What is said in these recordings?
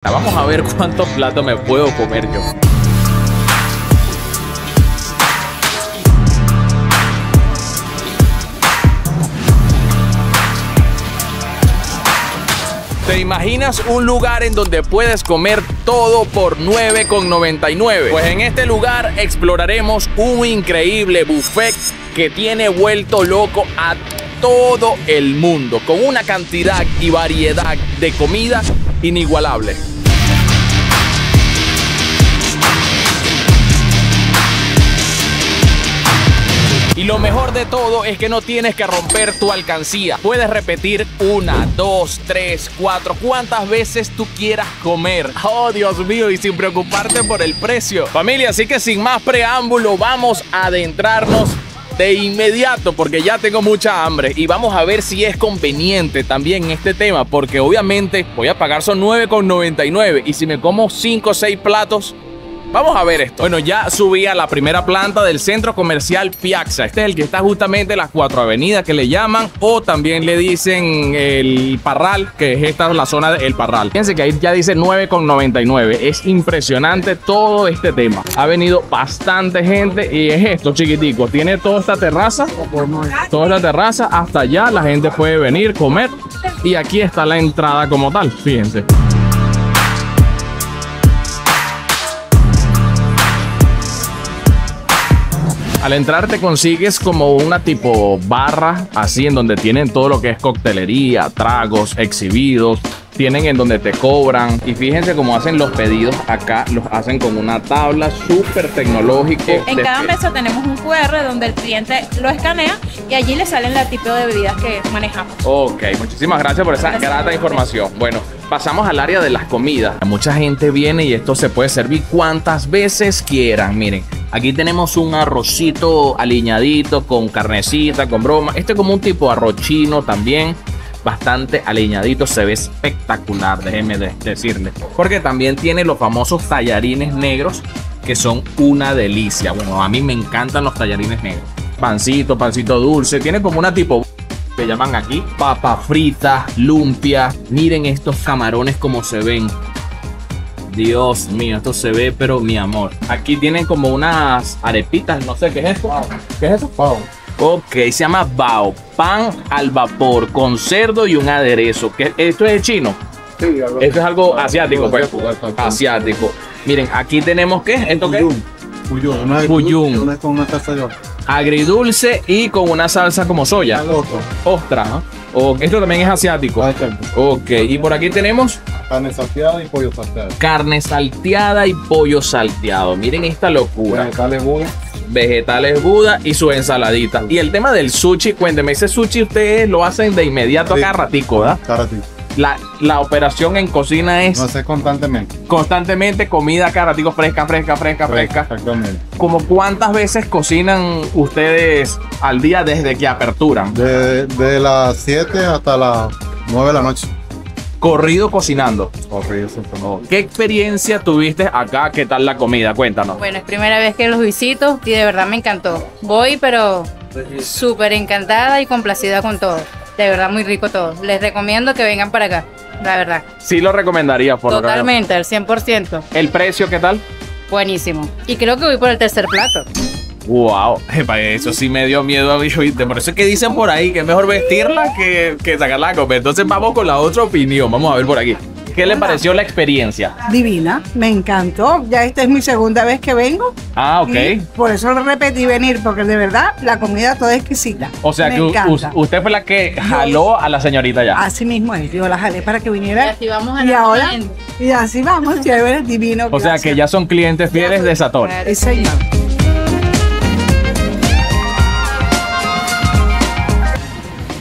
Vamos a ver cuántos platos me puedo comer yo. ¿Te imaginas un lugar en donde puedes comer todo por $9,99? Pues en este lugar exploraremos un increíble buffet que tiene vuelto loco a todo el mundo, con una cantidad y variedad de comida inigualable. Y lo mejor de todo es que no tienes que romper tu alcancía. Puedes repetir 1, 2, 3, 4, cuantas veces tú quieras comer. Oh, Dios mío, y sin preocuparte por el precio. Familia, así que sin más preámbulo, vamos a adentrarnos de inmediato porque ya tengo mucha hambre. Y vamos a ver si es conveniente también este tema, porque obviamente voy a pagar son $9,99. Y si me como 5 o 6 platos, vamos a ver esto. Bueno, ya subí a la primera planta del centro comercial Piazza. Este es el que está justamente en las 4 avenidas que le llaman, o también le dicen el Parral, que es esta la zona del Parral. Fíjense que ahí ya dice $9,99. Es impresionante todo este tema. Ha venido bastante gente y es esto, chiquitico. Tiene toda esta terraza, hasta allá la gente puede venir, comer. Y aquí está la entrada como tal, fíjense. Al entrar te consigues como una tipo barra, así en donde tienen todo lo que es coctelería, tragos, exhibidos. Tienen en donde te cobran. Y fíjense cómo hacen los pedidos. Acá los hacen con una tabla súper tecnológico. En cada mesa tenemos un QR donde el cliente lo escanea y allí le salen el tipo de bebidas que manejamos. Ok, muchísimas gracias por esa grata información. Bueno, pasamos al área de las comidas. Mucha gente viene y esto se puede servir cuantas veces quieran. Miren, aquí tenemos un arrocito aliñadito con carnecita, con broma. Este es como un tipo arroz chino también. Bastante aliñadito, se ve espectacular, déjenme decirle. Porque también tiene los famosos tallarines negros, que son una delicia. Bueno, a mí me encantan los tallarines negros. Pancito dulce, tiene como una tipo que llaman aquí papa frita, lumpia. Miren estos camarones como se ven. Dios mío, esto se ve, pero mi amor. Aquí tienen como unas arepitas, no sé qué es esto. ¿Qué es eso? Pao. Ok, se llama bao, pan al vapor con cerdo y un aderezo. ¿Esto es chino? Sí, esto es algo asiático, pues. Asiático. Miren, aquí tenemos ¿qué? ¿Esto qué? Puyún. Con una salsa de agridulce y con una salsa como soya. Ostra, ¿no? Esto también es asiático. Ok, y por aquí tenemos carne salteada y pollo salteado. Carne salteada y pollo salteado. Miren esta locura. Vegetales Buda y su ensaladita. Y el tema del sushi, cuénteme, ese sushi ustedes lo hacen de inmediato acá ratico, ¿verdad? Cada ratico. La operación en cocina es... No sé, constantemente. Constantemente comida acá ratico, fresca. Exactamente. ¿Como cuántas veces cocinan ustedes al día desde que aperturan? De las 7 hasta las 9 de la noche. Corrido cocinando. Corrido. ¿Qué experiencia tuviste acá? ¿Qué tal la comida? Cuéntanos. Bueno, es primera vez que los visito y de verdad me encantó. Voy, pero súper encantada y complacida con todo. De verdad, muy rico todo. Les recomiendo que vengan para acá, la verdad. Sí lo recomendaría, por totalmente, al 100%. ¿El precio qué tal? Buenísimo. Y creo que voy por el tercer plato. Wow, eso sí me dio miedo a mí, ¿oíste? Por eso es que dicen por ahí que es mejor vestirla que sacarla a comer. Entonces vamos con la otra opinión. Vamos a ver por aquí. ¿Qué le pareció la experiencia? Divina, me encantó. Ya esta es mi segunda vez que vengo. Ah, ok. Y por eso repetí venir, porque de verdad la comida toda exquisita. O sea que usted fue la que jaló a la señorita ya. Así mismo es, yo la jalé para que viniera. Y así vamos a y así vamos, chévere, divino. O sea que ya son clientes fieles de Satori. Sí, señor.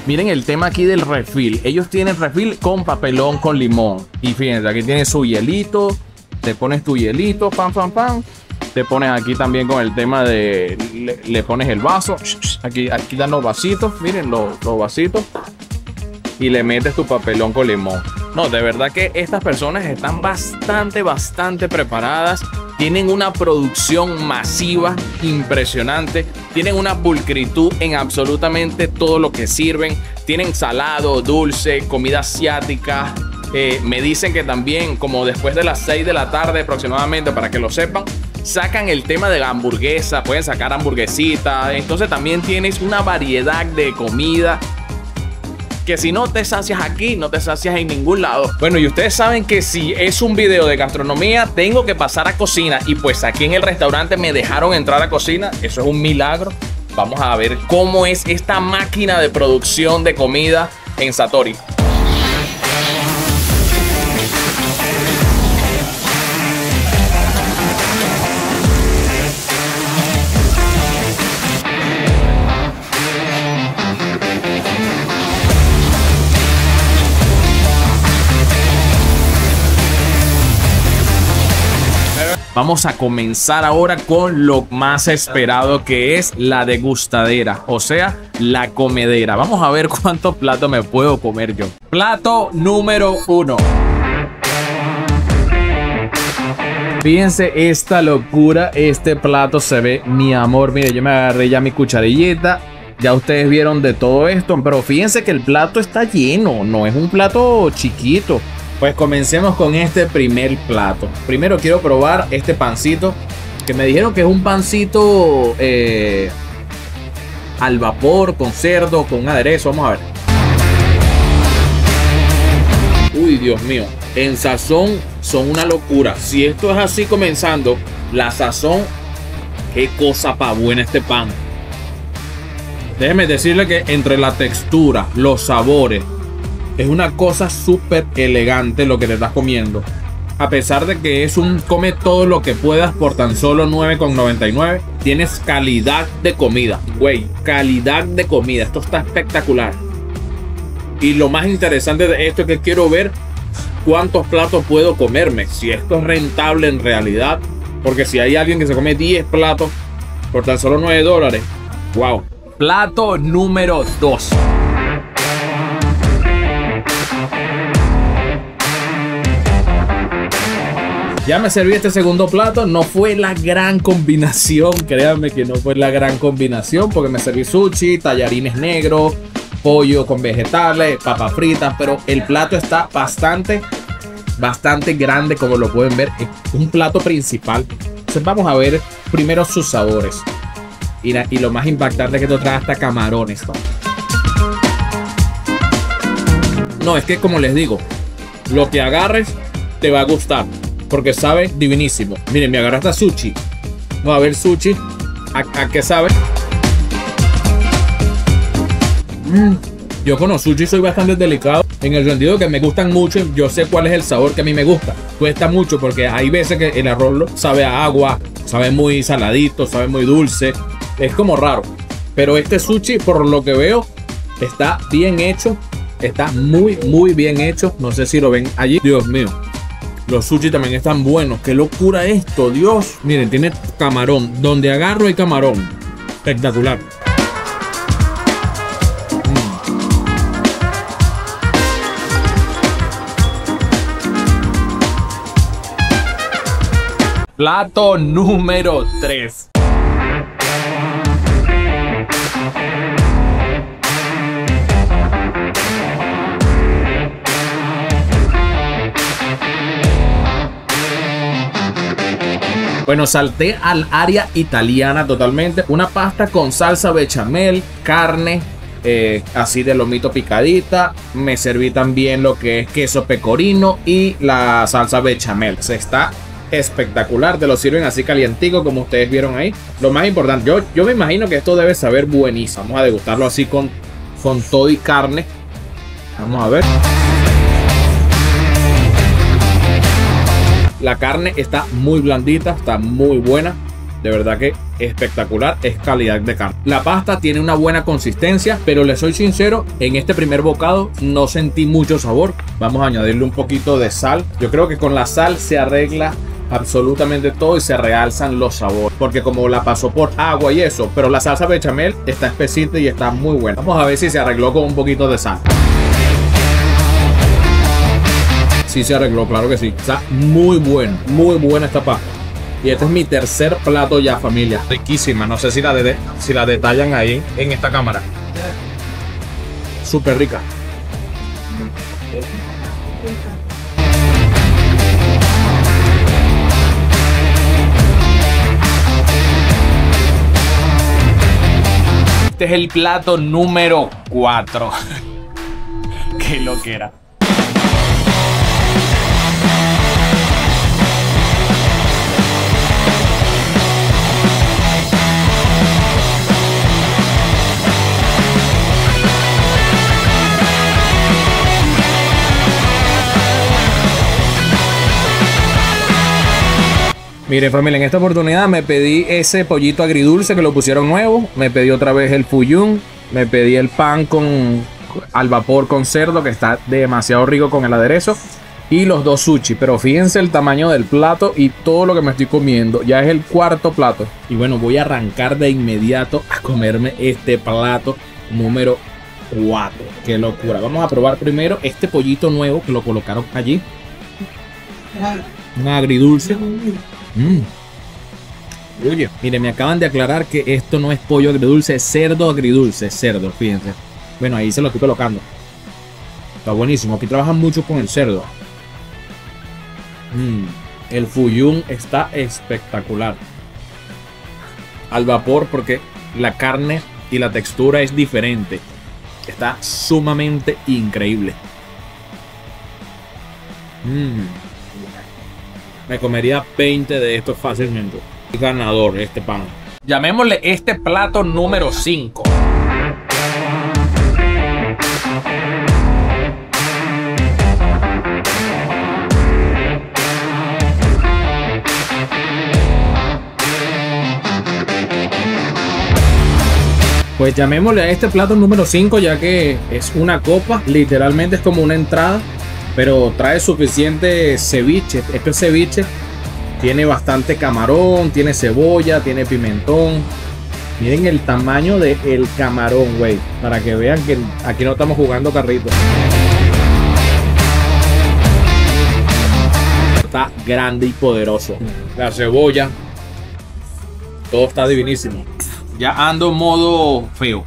Miren el tema aquí del refil. Ellos tienen refil con papelón con limón. Y fíjense, aquí tienes su hielito. Te pones tu hielito, pam. Te pones aquí también con el tema de... Le pones el vaso. Aquí dan los vasitos. Miren los vasitos. Y le metes tu papelón con limón. No, de verdad que estas personas están bastante preparadas. Tienen una producción masiva impresionante. Tienen una pulcritud en absolutamente todo lo que sirven. Tienen salado, dulce, comida asiática. Me dicen que también, como después de las 6 de la tarde aproximadamente, para que lo sepan, sacan el tema de la hamburguesa, pueden sacar hamburguesitas. Entonces también tienes una variedad de comida que si no te sacias aquí, no te sacias en ningún lado. Bueno, y ustedes saben que si es un video de gastronomía, tengo que pasar a cocina. Y pues aquí en el restaurante me dejaron entrar a cocina. Eso es un milagro. Vamos a ver cómo es esta máquina de producción de comida en Satori. Vamos a comenzar ahora con lo más esperado, que es la degustadera, o sea, la comedera. Vamos a ver cuántos platos me puedo comer yo. Plato número 1. Fíjense esta locura, este plato se ve, mi amor. Mire, yo me agarré ya mi cucharillita. Ya ustedes vieron de todo esto, pero fíjense que el plato está lleno, no es un plato chiquito. Pues comencemos con este primer plato. Primero quiero probar este pancito, que me dijeron que es un pancito al vapor, con cerdo, con aderezo. Vamos a ver. Uy, Dios mío. En sazón son una locura. Si esto es así comenzando, la sazón, qué cosa pa' buena este pan. Déjeme decirle que entre la textura, los sabores, es una cosa súper elegante lo que te estás comiendo. A pesar de que es un come todo lo que puedas por tan solo $9,99, tienes calidad de comida. Güey, calidad de comida. Esto está espectacular. Y lo más interesante de esto es que quiero ver cuántos platos puedo comerme. Si esto es rentable en realidad. Porque si hay alguien que se come 10 platos por tan solo $9, wow. Plato número 2. Ya me serví este segundo plato. No fue la gran combinación. Créanme que no fue la gran combinación, porque me serví sushi, tallarines negros, pollo con vegetales, papas fritas. Pero el plato está bastante grande, como lo pueden ver. Es un plato principal. Entonces vamos a ver primero sus sabores. Y lo más impactante es que esto trae hasta camarones, ¿no? No, es que como les digo, lo que agarres te va a gustar, porque sabe divinísimo. Miren, me agarré hasta sushi. Vamos a ver sushi. ¿A qué sabe? Yo con los sushi soy bastante delicado, en el sentido que me gustan mucho. Yo sé cuál es el sabor que a mí me gusta. Cuesta mucho porque hay veces que el arroz sabe a agua, sabe muy saladito, sabe muy dulce. Es como raro. Pero este sushi, por lo que veo, está bien hecho. Está muy bien hecho. No sé si lo ven allí. Dios mío. Los sushi también están buenos. ¡Qué locura esto! Dios. Miren, tiene camarón. Donde agarro hay camarón. Espectacular. Plato número 3. Bueno, salté al área italiana totalmente. Una pasta con salsa bechamel, carne, así de lomito picadita. Me serví también lo que es queso pecorino y la salsa bechamel. Se está espectacular. Te lo sirven así calientico, como ustedes vieron ahí. Lo más importante, yo me imagino que esto debe saber buenísimo. Vamos a degustarlo así con todo y carne. Vamos a ver. La carne está muy blandita, está muy buena. De verdad que espectacular, es calidad de carne. La pasta tiene una buena consistencia, pero les soy sincero, en este primer bocado no sentí mucho sabor. Vamos a añadirle un poquito de sal. Yo creo que con la sal se arregla absolutamente todo y se realzan los sabores, porque como la pasó por agua y eso, pero la salsa bechamel está espesita y está muy buena. Vamos a ver si se arregló con un poquito de sal. Sí se arregló, claro que sí. Está muy buena esta pasta. Y este es mi tercer plato ya, familia. Riquísima, no sé si la detallan ahí en esta cámara. Súper rica. Este es el plato número 4. Qué loquera. Miren, familia, en esta oportunidad me pedí ese pollito agridulce que lo pusieron nuevo. Me pedí otra vez el fuyún. Me pedí el pan al vapor con cerdo, que está demasiado rico con el aderezo. Y los 2 sushi. Pero fíjense el tamaño del plato y todo lo que me estoy comiendo. Ya es el 4.º plato. Y bueno, voy a arrancar de inmediato a comerme este plato número 4. Qué locura. Vamos a probar primero este pollito nuevo que lo colocaron allí. Un agridulce. Oye, miren, me acaban de aclarar que esto no es pollo agridulce, es cerdo agridulce, cerdo, fíjense. Bueno, ahí se lo estoy colocando. Está buenísimo, aquí trabajan mucho con el cerdo. El fuyún está espectacular. Al vapor, porque la carne y la textura es diferente. Está sumamente increíble. Me comería 20 de estos fácilmente. Es ganador este pan. Llamémosle este plato número 5. Pues llamémosle a este plato número 5, ya que es una copa. Literalmente es como una entrada. Pero trae suficiente ceviche. Este ceviche tiene bastante camarón, tiene cebolla, tiene pimentón. Miren el tamaño del camarón, güey. Para que vean que aquí no estamos jugando carritos. Está grande y poderoso. La cebolla. Todo está divinísimo. Ya ando en modo feo.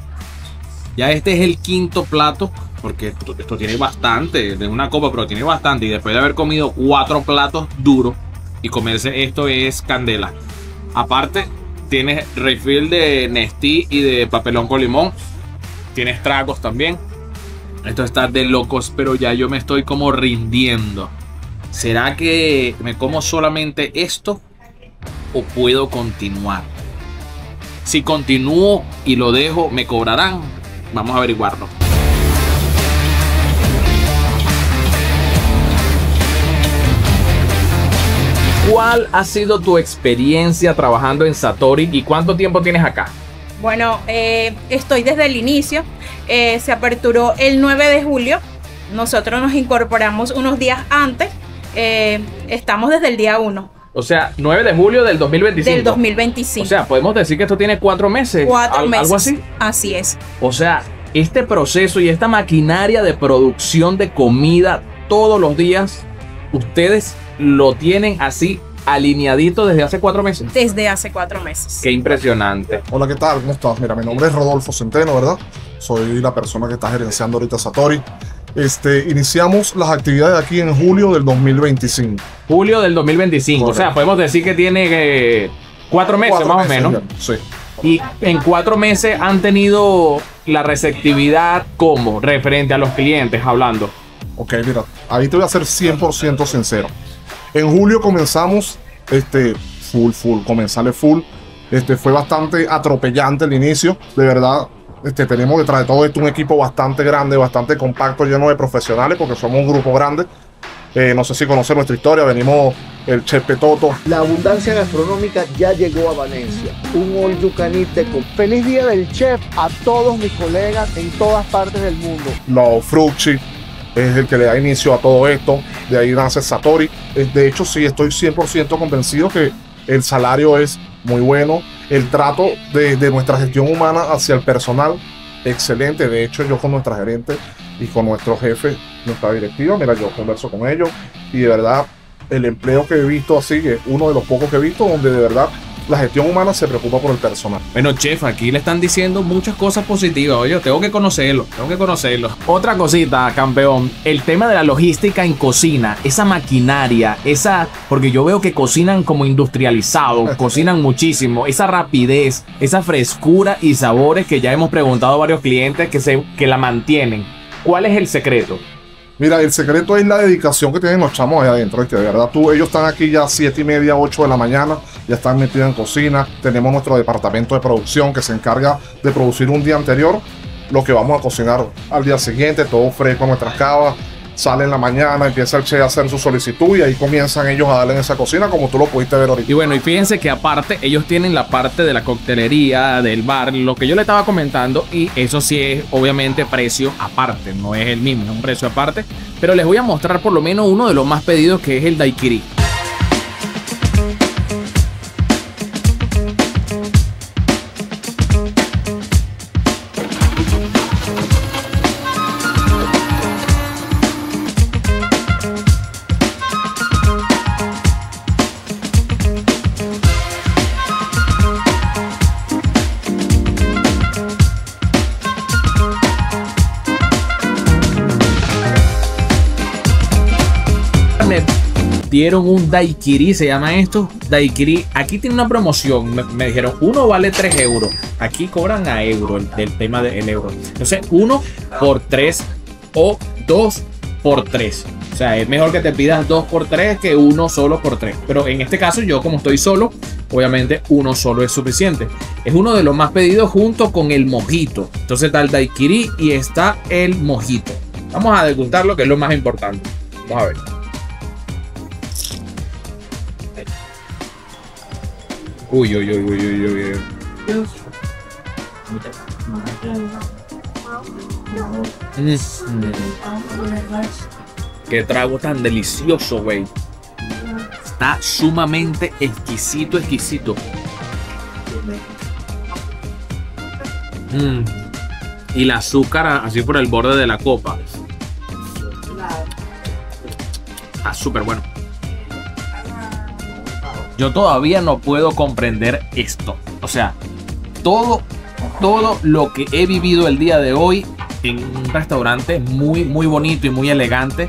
Ya este es el 5.º plato. Porque esto tiene bastante, de una copa, pero tiene bastante. Y después de haber comido 4 platos duros y comerse esto es candela. Aparte, tienes refill de Nestí y de papelón con limón. Tienes tragos también. Esto está de locos, pero ya yo me estoy como rindiendo. ¿Será que me como solamente esto o puedo continuar? Si continúo y lo dejo, ¿me cobrarán? Vamos a averiguarlo. ¿Cuál ha sido tu experiencia trabajando en Satori y cuánto tiempo tienes acá? Bueno, estoy desde el inicio. Se aperturó el 9 de julio. Nosotros nos incorporamos unos días antes. Estamos desde el día 1. O sea, 9 de julio del 2025. Del 2025. O sea, podemos decir que esto tiene 4 meses. 4 meses. ¿Algo así? Así es. O sea, este proceso y esta maquinaria de producción de comida todos los días, ustedes lo tienen así alineadito desde hace 4 meses. Desde hace 4 meses. Qué impresionante. Hola, ¿qué tal? ¿Cómo estás? Mira, mi nombre es Rodolfo Centeno, ¿verdad? Soy la persona que está gerenciando ahorita Satori. Iniciamos las actividades aquí en julio del 2025. Julio del 2025. Correcto. O sea, podemos decir que tiene 4 meses más o menos. Sí. Y en 4 meses han tenido la receptividad como referente a los clientes hablando. Ok, mira, ahí te voy a ser 100% sincero. En julio comenzamos comenzarle full. Fue bastante atropellante el inicio, de verdad. Tenemos detrás de todo esto un equipo bastante grande, bastante compacto, lleno de profesionales, porque somos un grupo grande. No sé si conocen nuestra historia, venimos el Chef Petoto. La abundancia gastronómica ya llegó a Valencia. Un all you can eat de feliz día del chef a todos mis colegas en todas partes del mundo. Los Frucci es el que le da inicio a todo esto. De ahí nace Satori. De hecho, sí, estoy 100% convencido que el salario es muy bueno. El trato de nuestra gestión humana hacia el personal, excelente. De hecho, yo con nuestra gerente y con nuestro jefe, nuestra directiva, mira, yo converso con ellos y de verdad el empleo que he visto así es uno de los pocos que he visto donde de verdad la gestión humana se preocupa por el personal. Bueno, chef, aquí le están diciendo muchas cosas positivas. Oye, tengo que conocerlo, tengo que conocerlo. Otra cosita, campeón, el tema de la logística en cocina, esa maquinaria, porque yo veo que cocinan como industrializado, cocinan muchísimo, esa rapidez, esa frescura y sabores que ya hemos preguntado a varios clientes que la mantienen. ¿Cuál es el secreto? Mira, el secreto es la dedicación que tienen los chamos allá adentro, ¿viste? De verdad, ellos están aquí ya 7:30, 8 de la mañana, ya están metidos en cocina. Tenemos nuestro departamento de producción que se encarga de producir un día anterior lo que vamos a cocinar al día siguiente, todo fresco en nuestras cavas. Sale en la mañana, empieza el chef a hacer su solicitud y ahí comienzan ellos a darle en esa cocina, como tú lo pudiste ver ahorita. Y bueno, y fíjense que aparte ellos tienen la parte de la coctelería, del bar, lo que yo le estaba comentando, y eso sí es obviamente precio aparte, no es el mismo, es un precio aparte, pero les voy a mostrar por lo menos uno de los más pedidos, que es el daiquiri. Dieron un daiquiri, se llama esto, daiquiri. Aquí tiene una promoción, me dijeron, uno vale 3 euros. Aquí cobran a euro, el tema del euro. Entonces, 1 por 3 o 2 por 3. O sea, es mejor que te pidas 2 por 3 que uno solo por 3. Pero en este caso, yo como estoy solo, obviamente uno solo es suficiente. Es uno de los más pedidos junto con el mojito. Entonces está el daiquiri y está el mojito. Vamos a degustarlo, que es lo más importante. Vamos a ver. Uy, uy, uy, uy, uy, uy. Qué trago tan delicioso, güey. Está sumamente exquisito, exquisito. Y el azúcar así por el borde de la copa. Está súper bueno. Yo todavía no puedo comprender esto. O sea, todo lo que he vivido el día de hoy en un restaurante muy, muy bonito y muy elegante.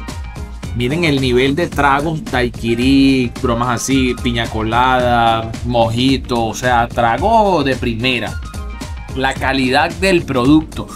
Miren el nivel de tragos, daiquiri, bromas así, piña colada, mojito, o sea, trago de primera. La calidad del producto.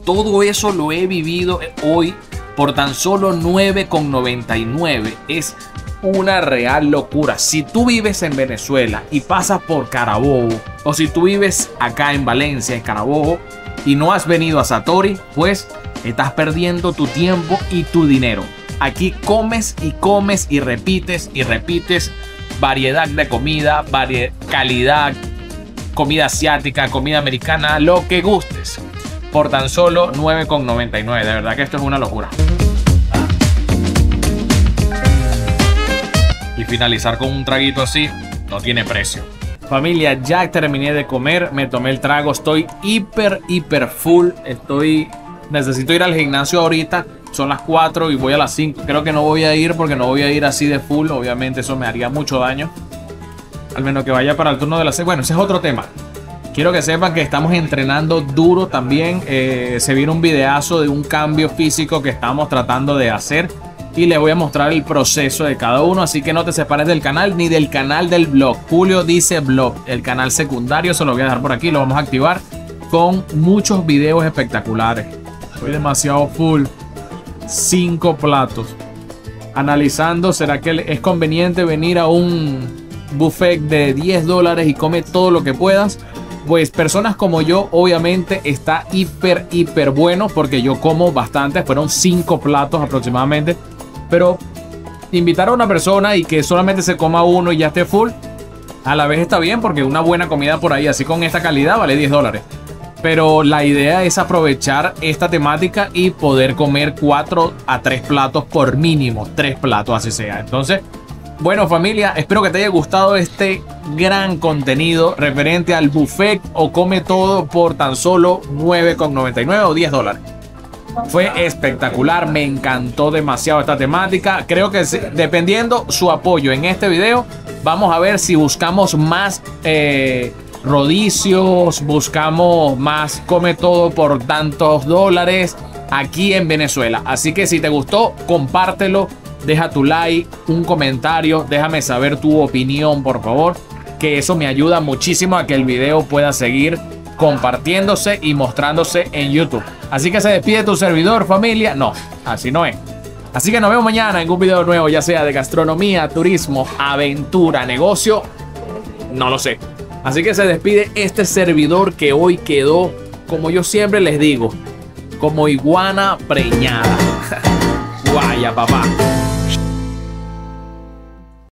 Todo eso lo he vivido hoy por tan solo 9,99. Es una real locura. Si tú vives en Venezuela y pasas por Carabobo, o si tú vives acá en Valencia, en Carabobo, y no has venido a Satori, pues estás perdiendo tu tiempo y tu dinero. Aquí comes y comes y repites variedad de comida, calidad, comida asiática, comida americana, lo que gustes, por tan solo 9,99. De verdad que esto es una locura. Y finalizar con un traguito así no tiene precio. Familia, ya terminé de comer, me tomé el trago, estoy hiper full. Necesito ir al gimnasio ahorita, son las 4 y voy a las 5. Creo que no voy a ir porque no voy a ir así de full, obviamente eso me haría mucho daño. Al menos que vaya para el turno de las 6. Bueno, ese es otro tema. Quiero que sepan que estamos entrenando duro también. Se viene un videazo de un cambio físico que estamos tratando de hacer. Y les voy a mostrar el proceso de cada uno. Así que no te separes del canal ni del canal del blog. Julio dice blog. El canal secundario se lo voy a dejar por aquí. Lo vamos a activar con muchos videos espectaculares. Estoy demasiado full. 5 platos. Analizando, ¿será que es conveniente venir a un buffet de $10 y come todo lo que puedas? Pues personas como yo, obviamente está hiper bueno, porque yo como bastante. Fueron 5 platos aproximadamente. Pero invitar a una persona y que solamente se coma uno y ya esté full, a la vez está bien, porque una buena comida por ahí así con esta calidad vale $10. Pero la idea es aprovechar esta temática y poder comer 4 a 3 platos por mínimo. 3 platos así sea. Entonces, bueno familia, espero que te haya gustado este gran contenido referente al buffet o come todo por tan solo 9,99 o $10. Fue espectacular, me encantó demasiado esta temática. Creo que dependiendo su apoyo en este video, Vamos a ver si buscamos más rodicios, buscamos más come todo por tantos dólares aquí en Venezuela. Así que si te gustó, compártelo, deja tu like, un comentario, déjame saber tu opinión, por favor, que eso me ayuda muchísimo a que el video pueda seguir compartiéndose y mostrándose en YouTube. Así que se despide tu servidor, familia. No, así no es. Así que nos vemos mañana en un video nuevo, ya sea de gastronomía, turismo, aventura, negocio, no lo sé. Así que se despide este servidor que hoy quedó, como yo siempre les digo, como iguana preñada. Guaya, papá.